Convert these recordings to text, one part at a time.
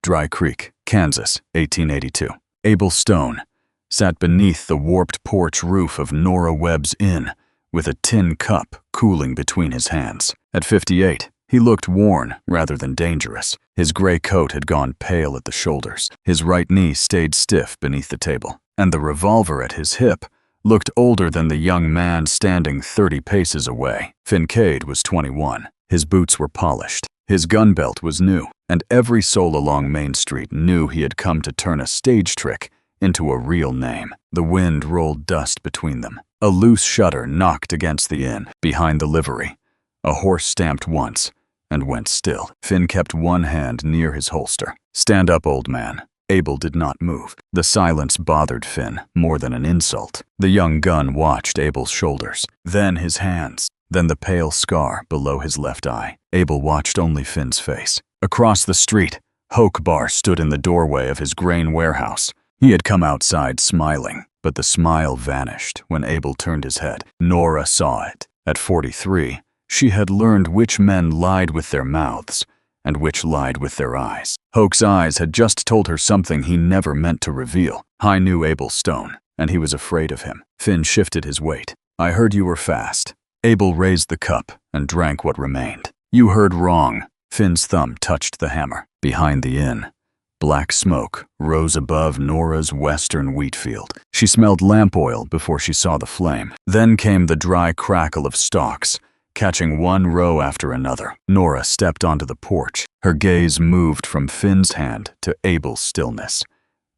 Dry Creek, Kansas, 1882. Abel Stone sat beneath the warped porch roof of Nora Webb's inn with a tin cup cooling between his hands. At 58, he looked worn rather than dangerous. His gray coat had gone pale at the shoulders. His right knee stayed stiff beneath the table, and the revolver at his hip looked older than the young man standing 30 paces away. Fincade was 21. His boots were polished. His gun belt was new, and every soul along Main Street knew he had come to turn a stage trick into a real name. The wind rolled dust between them. A loose shutter knocked against the inn behind the livery. A horse stamped once and went still. Finn kept one hand near his holster. "Stand up, old man." Abel did not move. The silence bothered Finn more than an insult. The young gun watched Abel's shoulders, then his hands, then the pale scar below his left eye. Abel watched only Finn's face. Across the street, Hoke Bar stood in the doorway of his grain warehouse. He had come outside smiling, but the smile vanished when Abel turned his head. Nora saw it. At 43, she had learned which men lied with their mouths and which lied with their eyes. Hoke's eyes had just told her something he never meant to reveal. I knew Abel Stone, and he was afraid of him. Finn shifted his weight. "I heard you were fast." Abel raised the cup and drank what remained. "You heard wrong." Finn's thumb touched the hammer. Behind the inn, black smoke rose above Nora's western wheat field. She smelled lamp oil before she saw the flame. Then came the dry crackle of stalks, catching one row after another. Nora stepped onto the porch. Her gaze moved from Finn's hand to Abel's stillness,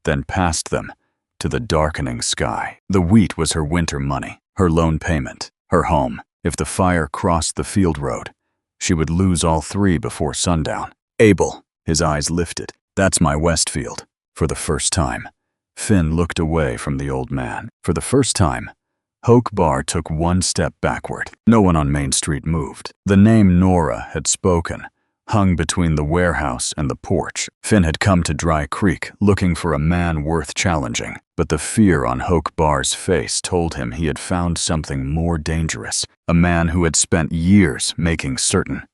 then past them to the darkening sky. The wheat was her winter money, her loan payment, her home. If the fire crossed the field road, she would lose all three before sundown. "Abel," his eyes lifted. "That's my Westfield." For the first time, Finn looked away from the old man. For the first time, Hoke Bar took one step backward. No one on Main Street moved. The name Nora had spoken hung between the warehouse and the porch. Finn had come to Dry Creek looking for a man worth challenging, but the fear on Hoke Bar's face told him he had found something more dangerous, a man who had spent years making certain.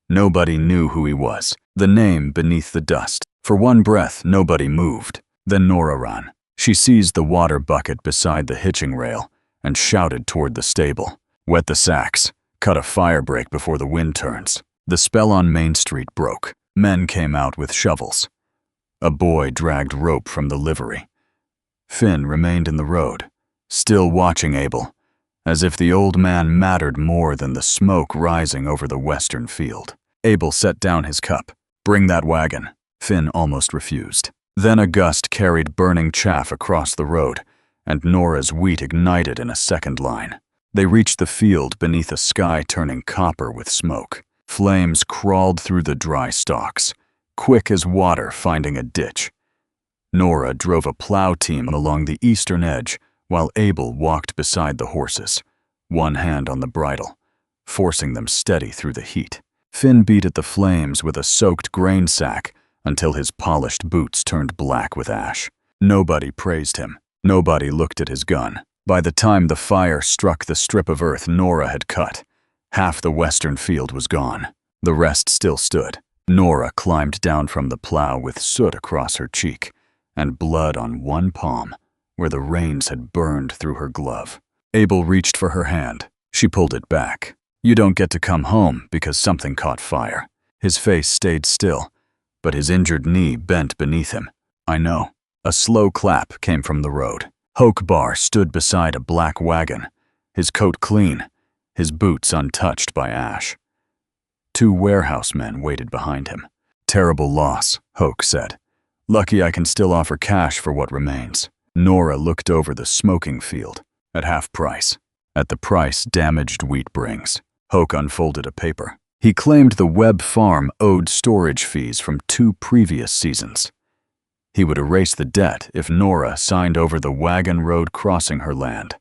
Nobody knew who he was, the name beneath the dust. For one breath, nobody moved. Then Nora ran. She seized the water bucket beside the hitching rail and shouted toward the stable. "Wet the sacks. Cut a fire break before the wind turns." The spell on Main Street broke. Men came out with shovels. A boy dragged rope from the livery. Finn remained in the road, still watching Abel, as if the old man mattered more than the smoke rising over the western field. Abel set down his cup. "Bring that wagon." Finn almost refused. Then a gust carried burning chaff across the road, and Nora's wheat ignited in a second line. They reached the field beneath a sky turning copper with smoke. Flames crawled through the dry stalks, quick as water finding a ditch. Nora drove a plow team along the eastern edge while Abel walked beside the horses, one hand on the bridle, forcing them steady through the heat. Finn beat at the flames with a soaked grain sack until his polished boots turned black with ash. Nobody praised him. Nobody looked at his gun. By the time the fire struck the strip of earth Nora had cut, half the western field was gone. The rest still stood. Nora climbed down from the plow with soot across her cheek and blood on one palm where the rains had burned through her glove. Abel reached for her hand. She pulled it back. "You don't get to come home because something caught fire." His face stayed still, but his injured knee bent beneath him. "I know." A slow clap came from the road. Hoke Bar stood beside a black wagon, his coat clean, his boots untouched by ash. Two warehouse men waited behind him. "Terrible loss," Hoke said. "Lucky I can still offer cash for what remains." Nora looked over the smoking field. "At half price." "At the price damaged wheat brings." Hoke unfolded a paper. He claimed the Webb farm owed storage fees from 2 previous seasons. He would erase the debt if Nora signed over the wagon road crossing her land,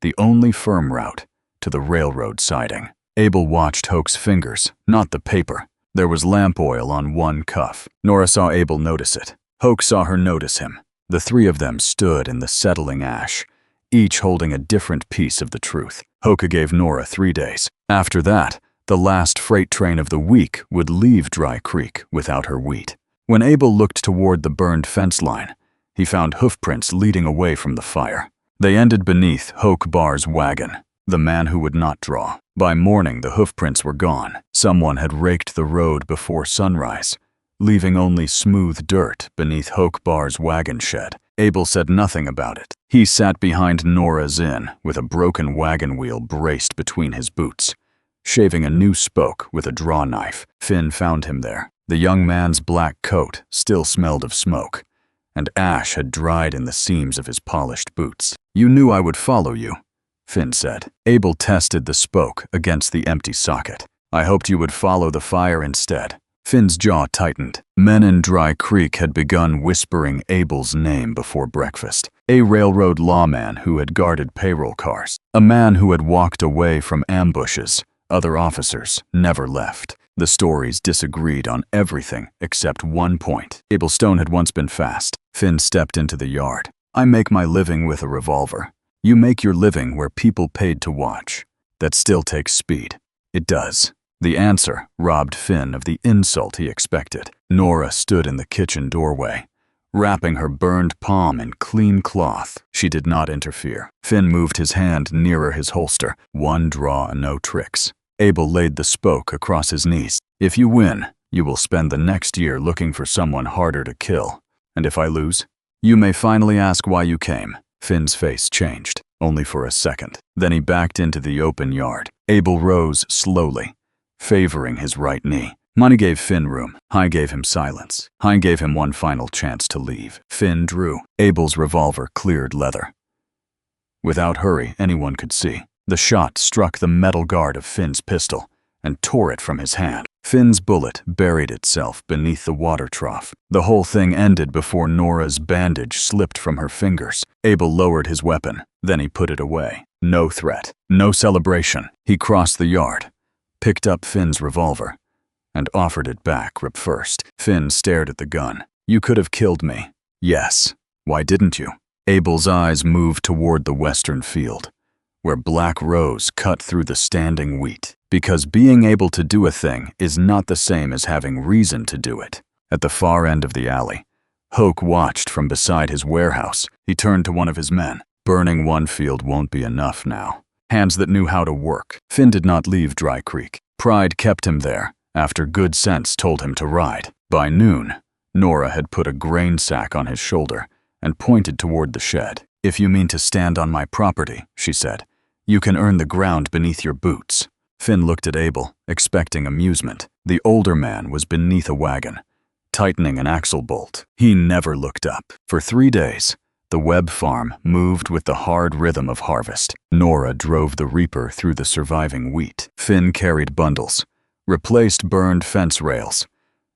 the only firm route to the railroad siding. Abel watched Hoke's fingers, not the paper. There was lamp oil on one cuff. Nora saw Abel notice it. Hoke saw her notice him. The three of them stood in the settling ash, each holding a different piece of the truth. Hoke gave Nora 3 days. After that, the last freight train of the week would leave Dry Creek without her wheat. When Abel looked toward the burned fence line, he found hoofprints leading away from the fire. They ended beneath Hoke Barr's wagon, the man who would not draw. By morning, the hoofprints were gone. Someone had raked the road before sunrise, leaving only smooth dirt beneath Hoke Barr's wagon shed. Abel said nothing about it. He sat behind Nora's inn with a broken wagon wheel braced between his boots, shaving a new spoke with a draw knife. Finn found him there. The young man's black coat still smelled of smoke, and ash had dried in the seams of his polished boots. "You knew I would follow you," Finn said. Abel tested the spoke against the empty socket. "I hoped you would follow the fire instead." Finn's jaw tightened. Men in Dry Creek had begun whispering Abel's name before breakfast. A railroad lawman who had guarded payroll cars. A man who had walked away from ambushes. Other officers never left. The stories disagreed on everything except one point. Abel Stone had once been fast. Finn stepped into the yard. "I make my living with a revolver. You make your living where people paid to watch. That still takes speed." "It does." The answer robbed Finn of the insult he expected. Nora stood in the kitchen doorway, wrapping her burned palm in clean cloth. She did not interfere. Finn moved his hand nearer his holster. One draw, no tricks. Abel laid the spoke across his knees. "If you win, you will spend the next year looking for someone harder to kill. And if I lose, you may finally ask why you came." Finn's face changed, only for a second. Then he backed into the open yard. Abel rose slowly, favoring his right knee. Money gave Finn room. High gave him silence. High gave him one final chance to leave. Finn drew. Abel's revolver cleared leather. Without hurry, anyone could see. The shot struck the metal guard of Finn's pistol and tore it from his hand. Finn's bullet buried itself beneath the water trough. The whole thing ended before Nora's bandage slipped from her fingers. Abel lowered his weapon. Then he put it away. No threat. No celebration. He crossed the yard, picked up Finn's revolver, and offered it back first. Finn stared at the gun. "You could have killed me." "Yes. Why didn't you?" Abel's eyes moved toward the western field, where black rows cut through the standing wheat. "Because being able to do a thing is not the same as having reason to do it." At the far end of the alley, Hoke watched from beside his warehouse. He turned to one of his men. "Burning one field won't be enough now. Hands that knew how to work." Finn did not leave Dry Creek. Pride kept him there after good sense told him to ride. By noon, Nora had put a grain sack on his shoulder and pointed toward the shed. "If you mean to stand on my property," she said, "you can earn the ground beneath your boots." Finn looked at Abel, expecting amusement. The older man was beneath a wagon, tightening an axle bolt. He never looked up. For 3 days, the Webb farm moved with the hard rhythm of harvest. Nora drove the reaper through the surviving wheat. Finn carried bundles, replaced burned fence rails,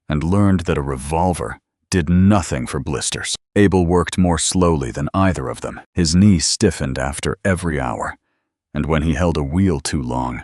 and learned that a revolver did nothing for blisters. Abel worked more slowly than either of them. His knee stiffened after every hour, and when he held a wheel too long,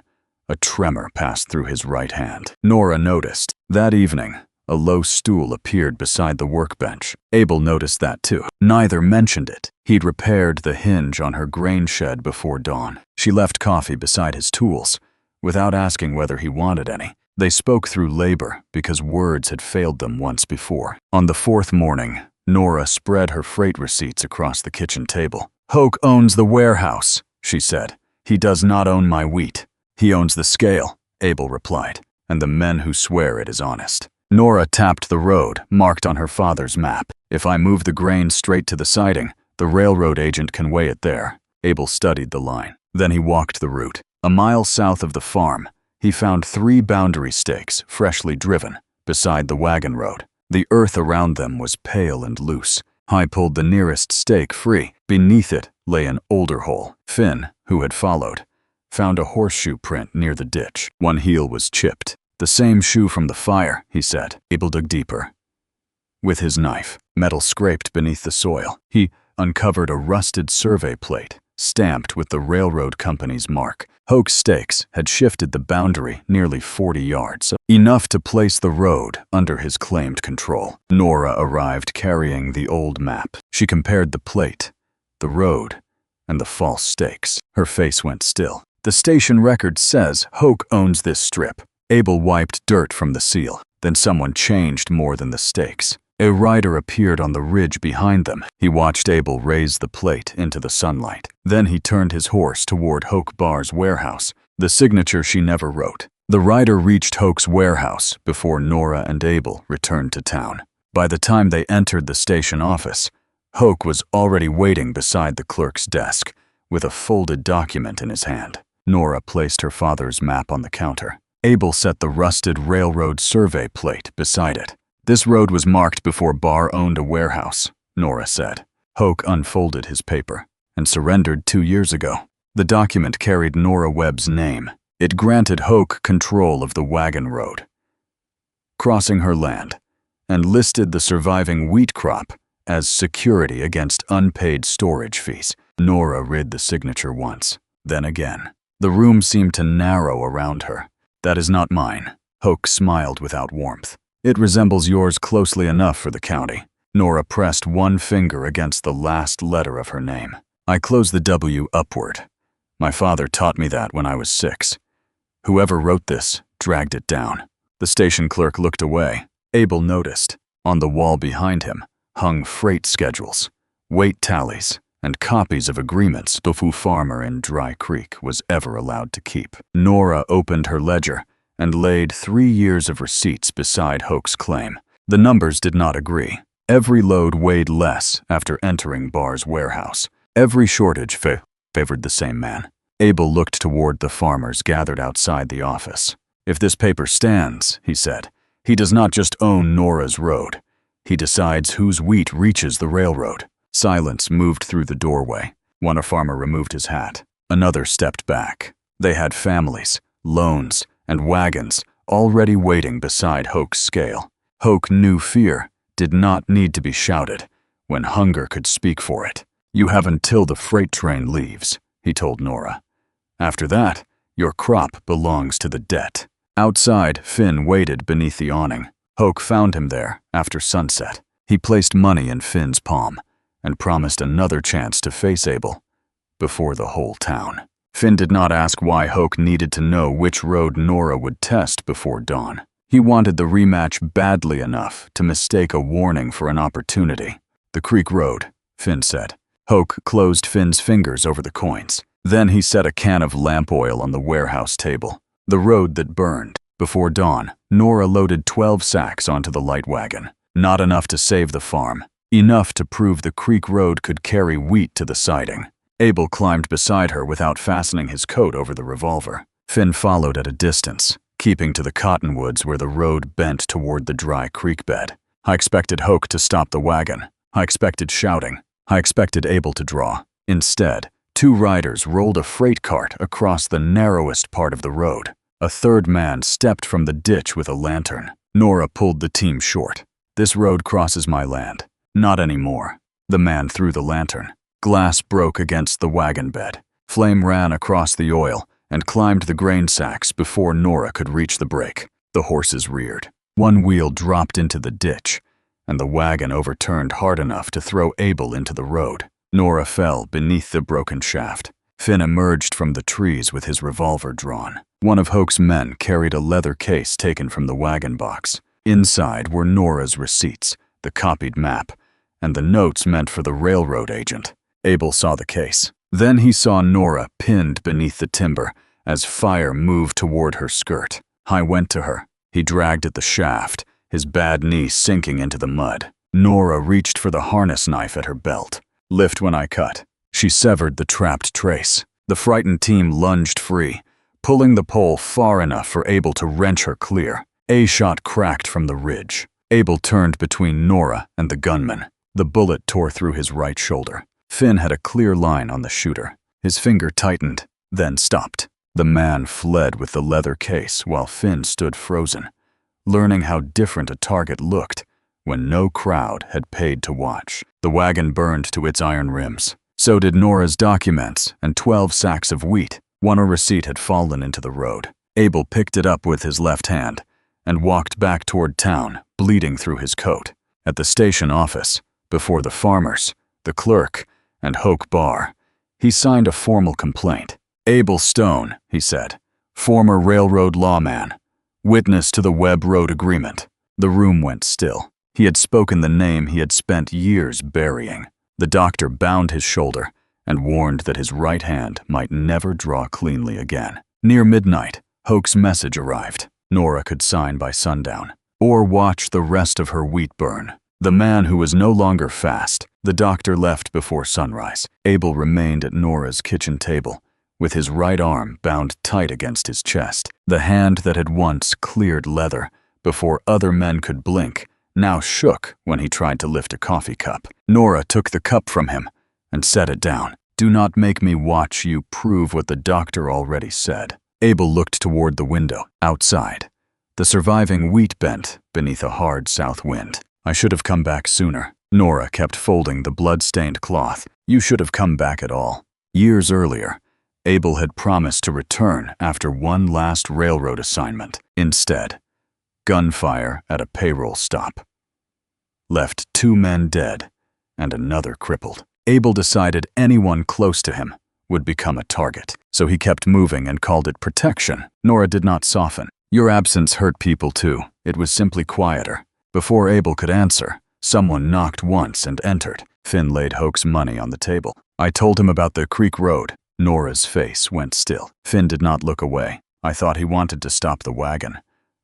a tremor passed through his right hand. Nora noticed. That evening, a low stool appeared beside the workbench. Abel noticed that too. Neither mentioned it. He'd repaired the hinge on her grain shed before dawn. She left coffee beside his tools, without asking whether he wanted any. They spoke through labor because words had failed them once before. On the 4th morning, Nora spread her freight receipts across the kitchen table. "Hoke owns the warehouse," she said. "He does not own my wheat." "He owns the scale," Abel replied, "and the men who swear it is honest." Nora tapped the road marked on her father's map. "If I move the grain straight to the siding, the railroad agent can weigh it there." Abel studied the line. Then he walked the route. A mile south of the farm, he found 3 boundary stakes freshly driven beside the wagon road. The earth around them was pale and loose. High pulled the nearest stake free. Beneath it lay an older hole. Finn, who had followed, found a horseshoe print near the ditch. One heel was chipped. "The same shoe from the fire," he said. Abel dug deeper. With his knife, metal scraped beneath the soil. He uncovered a rusted survey plate, stamped with the railroad company's mark. Hoke's stakes had shifted the boundary nearly 40 yards, enough to place the road under his claimed control. Nora arrived carrying the old map. She compared the plate, the road, and the false stakes. Her face went still. "The station record says Hoke owns this strip." Abel wiped dirt from the seal. Then someone changed more than the stakes. A rider appeared on the ridge behind them. He watched Abel raise the plate into the sunlight. Then he turned his horse toward Hoke Barr's warehouse, the signature she never wrote. The rider reached Hoke's warehouse before Nora and Abel returned to town. By the time they entered the station office, Hoke was already waiting beside the clerk's desk, with a folded document in his hand. Nora placed her father's map on the counter. Abel set the rusted railroad survey plate beside it. This road was marked before Barr owned a warehouse, Nora said. Hoke unfolded his paper and surrendered 2 years ago. The document carried Nora Webb's name. It granted Hoke control of the wagon road, crossing her land, and listed the surviving wheat crop as security against unpaid storage fees. Nora read the signature once, then again. The room seemed to narrow around her. That is not mine. Hoke smiled without warmth. It resembles yours closely enough for the county. Nora pressed one finger against the last letter of her name. I close the W upward. My father taught me that when I was 6. Whoever wrote this dragged it down. The station clerk looked away. Abel noticed. On the wall behind him hung freight schedules, weight tallies, and copies of agreements the farmer in Dry Creek was ever allowed to keep. Nora opened her ledger and laid 3 years of receipts beside Hoke's claim. The numbers did not agree. Every load weighed less after entering Barr's warehouse. Every shortage favored the same man. Abel looked toward the farmers gathered outside the office. If this paper stands, he said, he does not just own Nora's road. He decides whose wheat reaches the railroad. Silence moved through the doorway. One farmer removed his hat. Another stepped back. They had families, loans, and wagons already waiting beside Hoke's scale. Hoke knew fear did not need to be shouted when hunger could speak for it. You have until the freight train leaves, he told Nora. After that, your crop belongs to the debt. Outside, Finn waited beneath the awning. Hoke found him there after sunset. He placed money in Finn's palm and promised another chance to face Abel before the whole town. Finn did not ask why Hoke needed to know which road Nora would test before dawn. He wanted the rematch badly enough to mistake a warning for an opportunity. The creek road, Finn said. Hoke closed Finn's fingers over the coins. Then he set a can of lamp oil on the warehouse table. The road that burned. Before dawn, Nora loaded 12 sacks onto the light wagon. Not enough to save the farm. Enough to prove the creek road could carry wheat to the siding. Abel climbed beside her without fastening his coat over the revolver. Finn followed at a distance, keeping to the cottonwoods where the road bent toward the dry creek bed. I expected Hoke to stop the wagon. I expected shouting. I expected Abel to draw. Instead, 2 riders rolled a freight cart across the narrowest part of the road. A third man stepped from the ditch with a lantern. Nora pulled the team short. This road crosses my land. Not anymore. The man threw the lantern. Glass broke against the wagon bed. Flame ran across the oil and climbed the grain sacks before Nora could reach the brake. The horses reared. One wheel dropped into the ditch, and the wagon overturned hard enough to throw Abel into the road. Nora fell beneath the broken shaft. Finn emerged from the trees with his revolver drawn. One of Hoke's men carried a leather case taken from the wagon box. Inside were Nora's receipts, the copied map, and the notes meant for the railroad agent. Abel saw the case. Then he saw Nora pinned beneath the timber as fire moved toward her skirt. I went to her. He dragged at the shaft, his bad knee sinking into the mud. Nora reached for the harness knife at her belt. Lift when I cut. She severed the trapped trace. The frightened team lunged free, pulling the pole far enough for Abel to wrench her clear. A shot cracked from the ridge. Abel turned between Nora and the gunman. The bullet tore through his right shoulder. Finn had a clear line on the shooter. His finger tightened, then stopped. The man fled with the leather case while Finn stood frozen, learning how different a target looked when no crowd had paid to watch. The wagon burned to its iron rims. So did Nora's documents and 12 sacks of wheat. One receipt had fallen into the road. Abel picked it up with his left hand and walked back toward town, bleeding through his coat. At the station office, before the farmers, the clerk, and Hoke Barr, he signed a formal complaint. Abel Stone, he said, former railroad lawman, witness to the Webb Road Agreement. The room went still. He had spoken the name he had spent years burying. The doctor bound his shoulder and warned that his right hand might never draw cleanly again. Near midnight, Hoke's message arrived. Nora could sign by sundown, or watch the rest of her wheat burn. The man who was no longer fast, the doctor left before sunrise. Abel remained at Nora's kitchen table, with his right arm bound tight against his chest. The hand that had once cleared leather before other men could blink now shook when he tried to lift a coffee cup. Nora took the cup from him and set it down. "Do not make me watch you prove what the doctor already said." Abel looked toward the window, outside. The surviving wheat bent beneath a hard south wind. "I should have come back sooner." Nora kept folding the blood-stained cloth. "You should have come back at all." Years earlier, Abel had promised to return after one last railroad assignment. Instead, gunfire at a payroll stop left 2 men dead and another crippled. Abel decided anyone close to him would become a target, so he kept moving and called it protection. Nora did not soften. "Your absence hurt people too. It was simply quieter." Before Abel could answer, someone knocked once and entered. Finn laid Hoke's money on the table. "I told him about the Creek Road." Nora's face went still. Finn did not look away. "I thought he wanted to stop the wagon.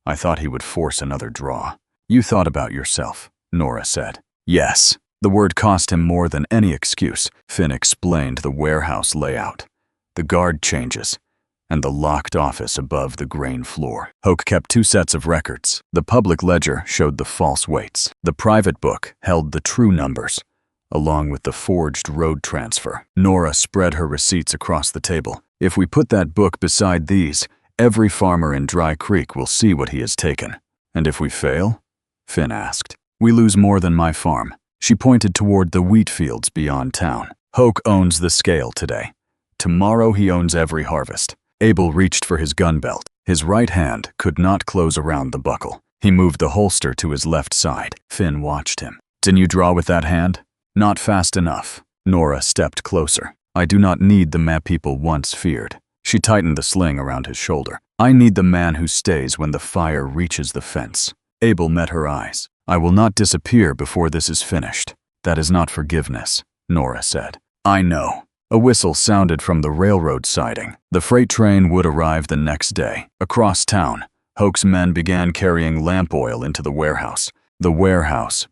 I thought he would force another draw." "You thought about yourself," Nora said. "Yes." The word cost him more than any excuse. Finn explained the warehouse layout, the guard changes, and the locked office above the grain floor. Hoke kept 2 sets of records. The public ledger showed the false weights. The private book held the true numbers, along with the forged road transfer. Nora spread her receipts across the table. "If we put that book beside these, every farmer in Dry Creek will see what he has taken." "And if we fail?" Finn asked. "We lose more than my farm." She pointed toward the wheat fields beyond town. "Hoke owns the scale today. Tomorrow he owns every harvest." Abel reached for his gun belt. His right hand could not close around the buckle. He moved the holster to his left side. Finn watched him. "Didn't you draw with that hand?" "Not fast enough." Nora stepped closer. "I do not need the man people once feared." She tightened the sling around his shoulder. "I need the man who stays when the fire reaches the fence." Abel met her eyes. "I will not disappear before this is finished." "That is not forgiveness," Nora said. "I know." A whistle sounded from the railroad siding. The freight train would arrive the next day. Across town, Hoke's men began carrying lamp oil into the warehouse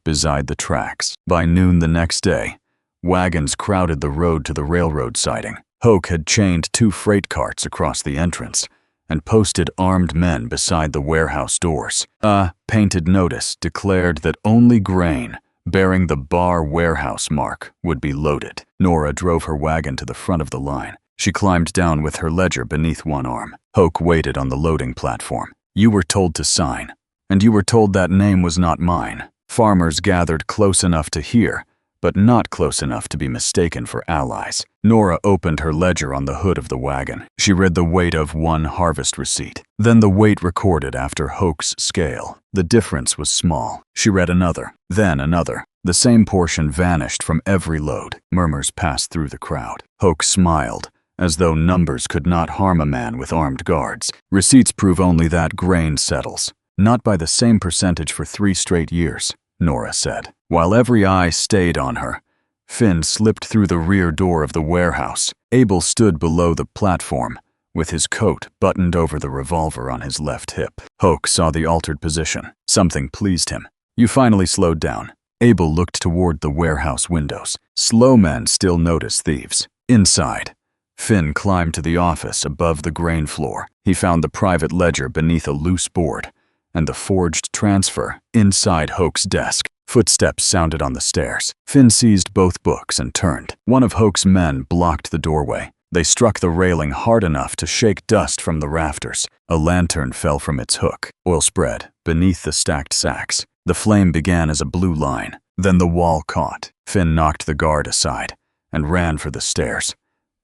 beside the tracks. By noon the next day, wagons crowded the road to the railroad siding. Hoke had chained 2 freight carts across the entrance and posted armed men beside the warehouse doors. A painted notice declared that only grain bearing the bar warehouse mark would be loaded. Nora drove her wagon to the front of the line. She climbed down with her ledger beneath one arm. Hoke waited on the loading platform. "You were told to sign, and you were told that name was not mine." Farmers gathered close enough to hear, but not close enough to be mistaken for allies. Nora opened her ledger on the hood of the wagon. She read the weight of 1 harvest receipt, then the weight recorded after Hoke's scale. The difference was small. She read another, then another. The same portion vanished from every load. Murmurs passed through the crowd. Hoke smiled, as though numbers could not harm a man with armed guards. "Receipts prove only that grain settles. Not by the same percentage for 3 straight years," Nora said. While every eye stayed on her, Finn slipped through the rear door of the warehouse. Abel stood below the platform, with his coat buttoned over the revolver on his left hip. Hoke saw the altered position. Something pleased him. "You finally slowed down." Abel looked toward the warehouse windows. Slow men still notice thieves. Inside, Finn climbed to the office above the grain floor. He found the private ledger beneath a loose board and the forged transfer inside Hoke's desk. Footsteps sounded on the stairs. Finn seized both books and turned. One of Hoke's men blocked the doorway. They struck the railing hard enough to shake dust from the rafters. A lantern fell from its hook. Oil spread beneath the stacked sacks. The flame began as a blue line. Then the wall caught. Finn knocked the guard aside and ran for the stairs.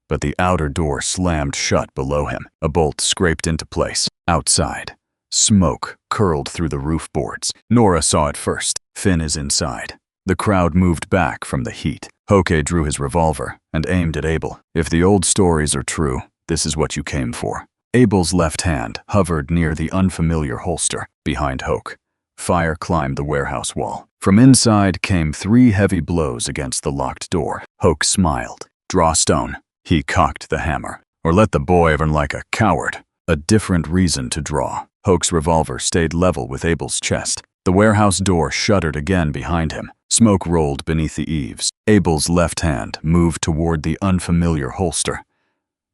But the outer door slammed shut below him. A bolt scraped into place. Outside, smoke curled through the roof boards. Nora saw it first. Finn is inside. The crowd moved back from the heat. Hoke drew his revolver and aimed at Abel. "If the old stories are true, this is what you came for." Abel's left hand hovered near the unfamiliar holster behind Hoke. Fire climbed the warehouse wall. From inside came 3 heavy blows against the locked door. Hoke smiled. Draw stone. He cocked the hammer. Or let the boy run like a coward. A different reason to draw. Hoke's revolver stayed level with Abel's chest. The warehouse door shuddered again behind him. Smoke rolled beneath the eaves. Abel's left hand moved toward the unfamiliar holster.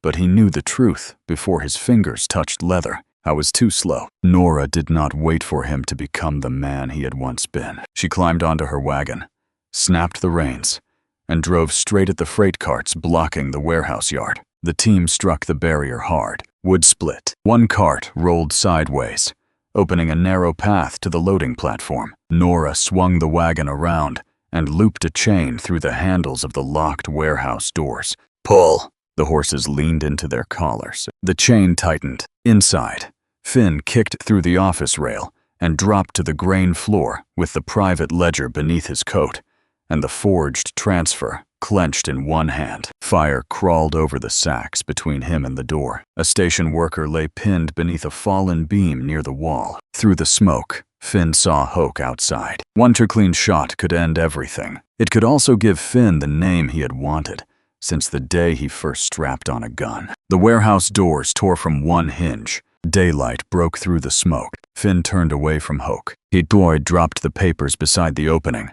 But he knew the truth before his fingers touched leather. I was too slow. Nora did not wait for him to become the man he had once been. She climbed onto her wagon, snapped the reins, and drove straight at the freight carts blocking the warehouse yard. The team struck the barrier hard. Wood split. One cart rolled sideways, opening a narrow path to the loading platform. Nora swung the wagon around and looped a chain through the handles of the locked warehouse doors. Pull! The horses leaned into their collars. The chain tightened. Inside, Finn kicked through the office rail and dropped to the grain floor with the private ledger beneath his coat and the forged transfer clenched in one hand. Fire crawled over the sacks between him and the door. A station worker lay pinned beneath a fallen beam near the wall. Through the smoke, Finn saw Hoke outside. One too clean shot could end everything. It could also give Finn the name he had wanted since the day he first strapped on a gun. The warehouse doors tore from one hinge. Daylight broke through the smoke. Finn turned away from Hoke. He dropped the papers beside the opening,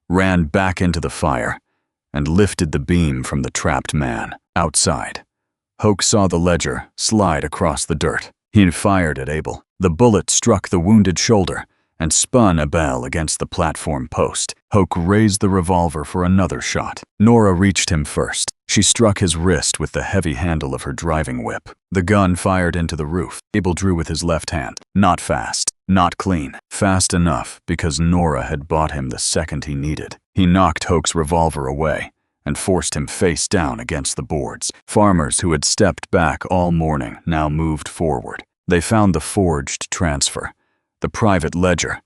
ran back into the fire, and lifted the beam from the trapped man. Outside, Hoke saw the ledger slide across the dirt. He fired at Abel. The bullet struck the wounded shoulder and spun Abel against the platform post. Hoke raised the revolver for another shot. Nora reached him first. She struck his wrist with the heavy handle of her driving whip. The gun fired into the roof. Abel drew with his left hand. Not fast, not clean. Fast enough because Nora had bought him the second he needed. He knocked Hoke's revolver away and forced him face down against the boards. Farmers who had stepped back all morning now moved forward. They found the forged transfer, the private ledger,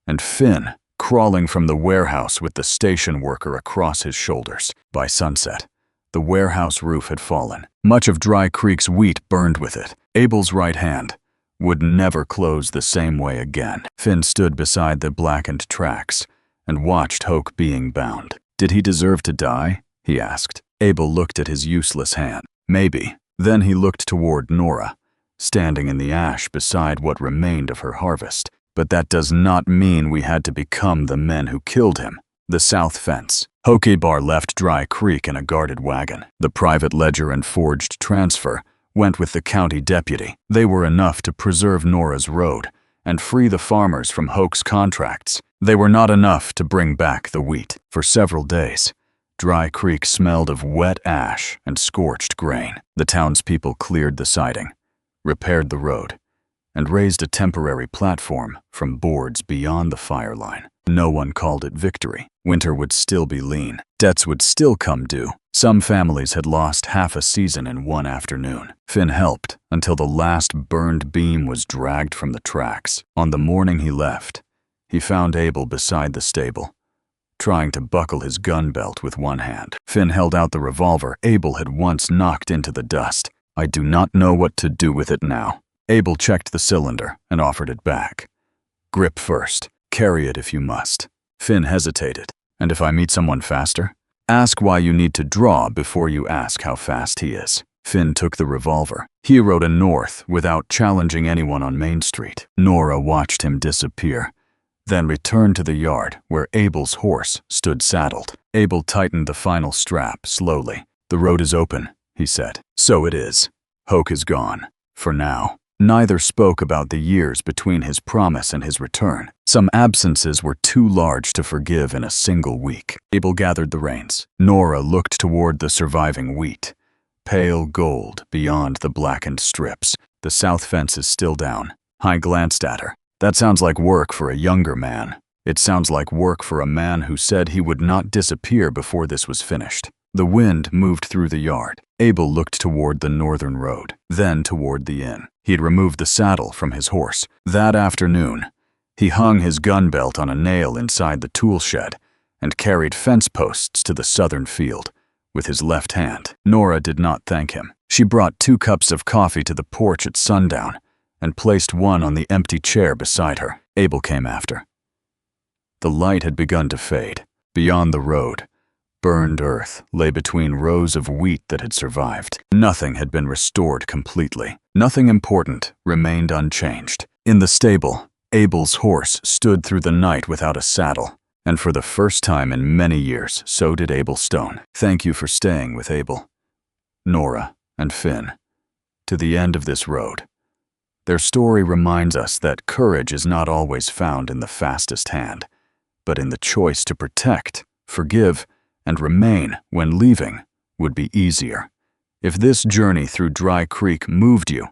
and Finn crawling from the warehouse with the station worker across his shoulders. By sunset, the warehouse roof had fallen. Much of Dry Creek's wheat burned with it. Abel's right hand would never close the same way again. Finn stood beside the blackened tracks and watched Hoke being bound. Did he deserve to die? He asked. Abel looked at his useless hand. Maybe. Then he looked toward Nora, standing in the ash beside what remained of her harvest. But that does not mean we had to become the men who killed him. The south fence. Hokebar left Dry Creek in a guarded wagon. The private ledger and forged transfer went with the county deputy. They were enough to preserve Nora's road and free the farmers from Hoke's contracts. They were not enough to bring back the wheat. For several days, Dry Creek smelled of wet ash and scorched grain. The townspeople cleared the siding, repaired the road, and raised a temporary platform from boards beyond the fire line. No one called it victory. Winter would still be lean. Debts would still come due. Some families had lost half a season in one afternoon. Finn helped until the last burned beam was dragged from the tracks. On the morning he left, he found Abel beside the stable, trying to buckle his gun belt with one hand. Finn held out the revolver Abel had once knocked into the dust. I do not know what to do with it now. Abel checked the cylinder and offered it back. Grip first. Carry it if you must. Finn hesitated. And if I meet someone faster? Ask why you need to draw before you ask how fast he is. Finn took the revolver. He rode north without challenging anyone on Main Street. Nora watched him disappear, then returned to the yard where Abel's horse stood saddled. Abel tightened the final strap slowly. The road is open, he said. So it is. Hoke is gone. For now. Neither spoke about the years between his promise and his return. Some absences were too large to forgive in a single week. Abel gathered the reins. Nora looked toward the surviving wheat, pale gold beyond the blackened strips. The south fence is still down. I glanced at her. That sounds like work for a younger man. It sounds like work for a man who said he would not disappear before this was finished. The wind moved through the yard. Abel looked toward the northern road, then toward the inn. He had removed the saddle from his horse. That afternoon, he hung his gun belt on a nail inside the tool shed and carried fence posts to the southern field with his left hand. Nora did not thank him. She brought 2 cups of coffee to the porch at sundown and placed one on the empty chair beside her. Abel came after. The light had begun to fade. Beyond the road, burned earth lay between rows of wheat that had survived. Nothing had been restored completely. Nothing important remained unchanged. In the stable, Abel's horse stood through the night without a saddle, and for the first time in many years, so did Abel Stone. Thank you for staying with Abel, Nora, and Finn to the end of this road. Their story reminds us that courage is not always found in the fastest hand, but in the choice to protect, forgive, and remain when leaving would be easier. If this journey through Dry Creek moved you,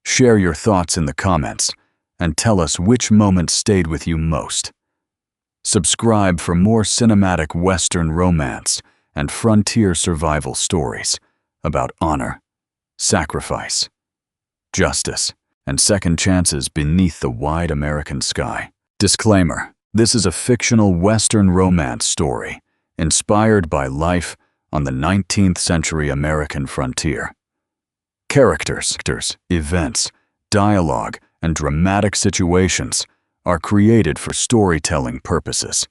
share your thoughts in the comments and tell us which moment stayed with you most. Subscribe for more cinematic Western romance and frontier survival stories about honor, sacrifice, justice, and second chances beneath the wide American sky. Disclaimer: this is a fictional Western romance story inspired by life on the 19th century American frontier. Characters, events, dialogue, and dramatic situations are created for storytelling purposes.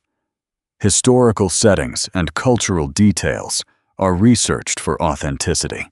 Historical settings and cultural details are researched for authenticity.